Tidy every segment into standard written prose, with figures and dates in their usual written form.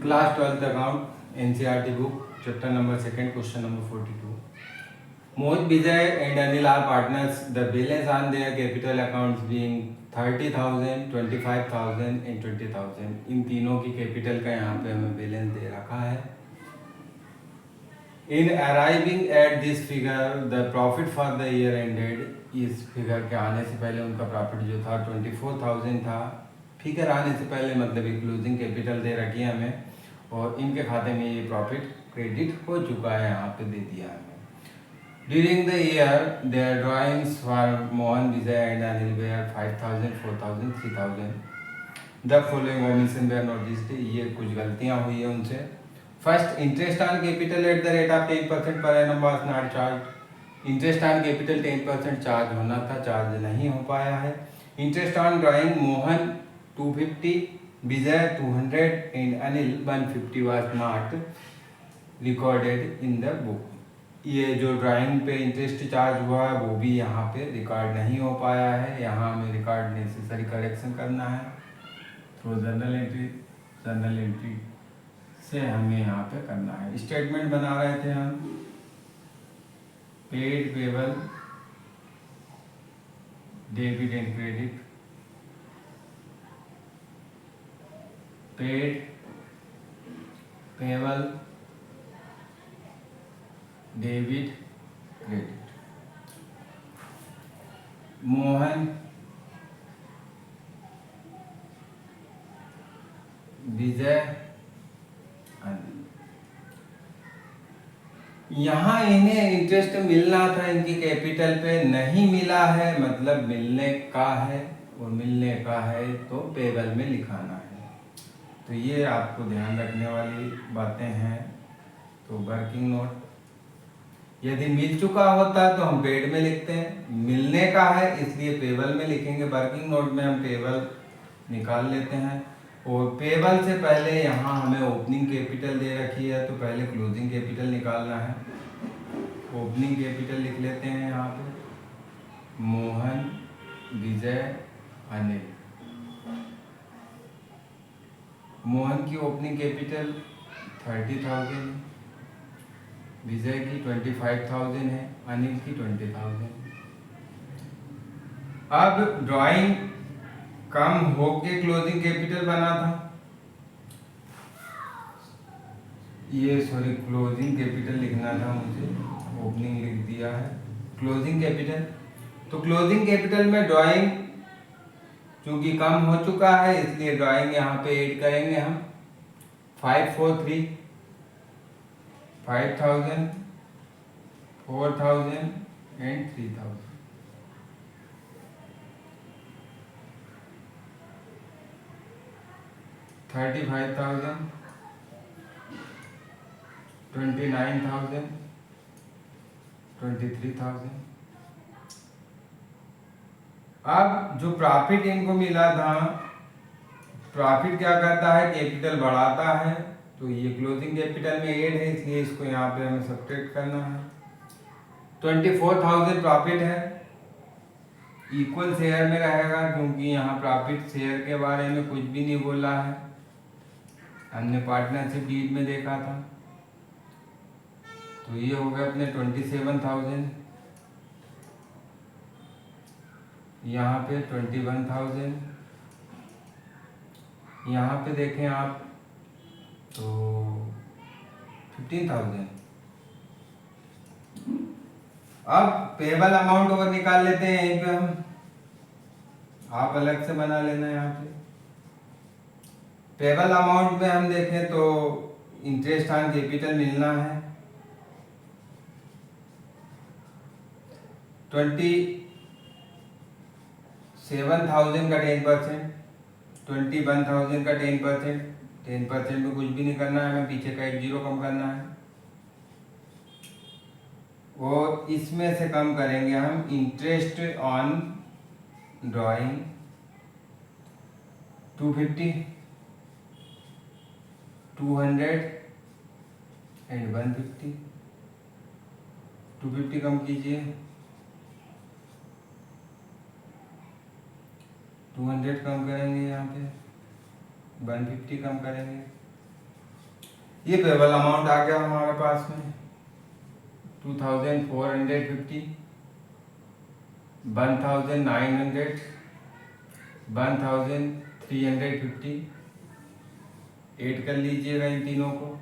Class 12th account, NCERT book, chapter number 2, question number 42. Mohit, Vijay and Anil are partners. The balance on their capital accounts being 30,000, 25,000 and 20,000. इन तीनों की capital का यहाँ पे हमें balance दे रखा है. In arriving at this figure, the profit for the year ended. इस figure के आने से पहले उनका प्रॉफिट जो था 24,000 था. फिगर आने से पहले मतलब एक क्लोजिंग कैपिटल दे रखी है हमें और इनके खाते में ये प्रॉफिट क्रेडिट हो चुका है, यहाँ पे दे दिया हमें. During the year their drawings for Mohan, Vijay and Anil were 5,000, 4,000, 3,000. The following omission were noticed. ये कुछ गलतियाँ हुई है उनसे. First, interest on capital at the rate of 10% per annum was not charge. Interest on capital 10% charge होना था, चार्ज नहीं हो पाया है. Interest on drawing Mohan 250, Vijay 200 and Anil 150 was not recorded in the book. ये जो ड्राइंग पे इंटरेस्ट चार्ज हुआ है वो भी यहाँ पे रिकॉर्ड नहीं हो पाया है. यहाँ हमें रिकॉर्ड नेसेसरी करेक्शन करना है. तो जर्नल एंट्री से हमें यहाँ पे करना है. स्टेटमेंट बना रहे थे हम. Paid, payable, debit and credit. Paid, payable, debit, credit. Mohan, Vijay, Anil. यहाँ इन्हें इंटरेस्ट मिलना था इनकी कैपिटल पे, नहीं मिला है मतलब मिलने का है और मिलने का है तो पेबल में लिखाना है. तो ये आपको ध्यान रखने वाली बातें हैं. तो वर्किंग नोट, यदि मिल चुका होता तो हम पेड में लिखते हैं, मिलने का है इसलिए पेबल में लिखेंगे. वर्किंग नोट में हम पेबल निकाल लेते हैं और पेबल से पहले यहाँ हमें ओपनिंग कैपिटल दे रखी है तो पहले क्लोजिंग कैपिटल निकालना है. ओपनिंग कैपिटल लिख लेते हैं यहाँ पे. मोहन, विजय, अनिल. मोहन की ओपनिंग कैपिटल 30,000, विजय की 25,000 है, अनिल की 20,000. अब ड्राइंग कम होके क्लोजिंग कैपिटल बना था. ये सॉरी क्लोजिंग कैपिटल लिखना था मुझे, ओपनिंग लिख दिया है. क्लोजिंग कैपिटल, तो क्लोजिंग कैपिटल में ड्राइंग चूंकि कम हो चुका है इसलिए ड्राइंग यहाँ पे ऐड करेंगे हम. 5, 4, 3, 5,000, 4,000 एंड 3,000. $35,000, 29,000, 23,000. अब जो प्रॉफिट इनको मिला था, प्रॉफिट क्या करता है, कैपिटल बढ़ाता है. तो ये क्लोजिंग कैपिटल में ऐड है इसलिए इसको यहाँ पे हमें सब्ट्रैक्ट करना है. 24,000 प्रॉफिट है, इक्वल शेयर में रहेगा क्योंकि यहाँ प्रॉफिट शेयर के बारे में कुछ भी नहीं बोला है, हमने पार्टनरशिप डीड में देखा था. तो ये हो गया अपने 27,000. यहाँ पे 21,000. यहाँ पे देखें आप तो 15,000. अब पेबल अमाउंट और निकाल लेते हैं यहीं पे हम. आप अलग से बना लेना यहाँ पे. पेबल अमाउंट में हम देखें तो इंटरेस्ट ऑन कैपिटल मिलना है. 27,000 का 10%, 21,000 का 10%. 10% में कुछ भी नहीं करना है, हमें पीछे का 1 जीरो कम करना है और इसमें से कम करेंगे हम इंटरेस्ट ऑन ड्राइंग 250, 200 एंड 150. 250 कम कीजिए, 200 कम करेंगे, यहाँ पे 150 कम करेंगे. ये पेबल अमाउंट आ गया हमारे पास में 2450, 1900, 1350। ऐड कर लीजिएगा इन तीनों को।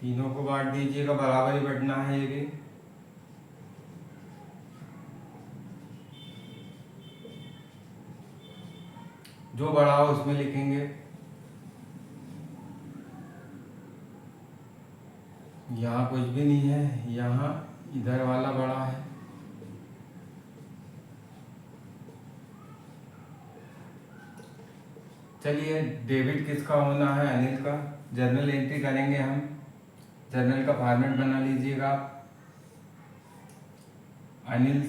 तीनों को बांट दीजिएगा, बराबर ही बढ़ना है ये भी। जो बड़ा हो उसमें लिखेंगे। यहाँ कुछ भी नहीं है, यहाँ इधर वाला बड़ा है। चलिए, डेबिट किसका होना है? अनिल का। जर्नल एंट्री करेंगे हम। जर्नल का फॉर्मेट बना लीजिएगा। अनिल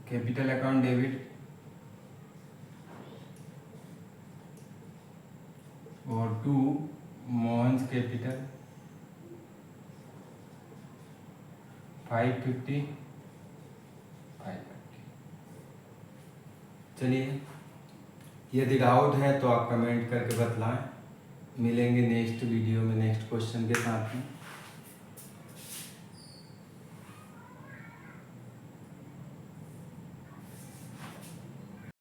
कैपिटल अकाउंट डेबिट, और टू मोहन कैपिटल 550। चलिए, यदि डाउट है तो आप कमेंट करके बतलाएं। मिलेंगे नेक्स्ट वीडियो में नेक्स्ट क्वेश्चन के साथ में।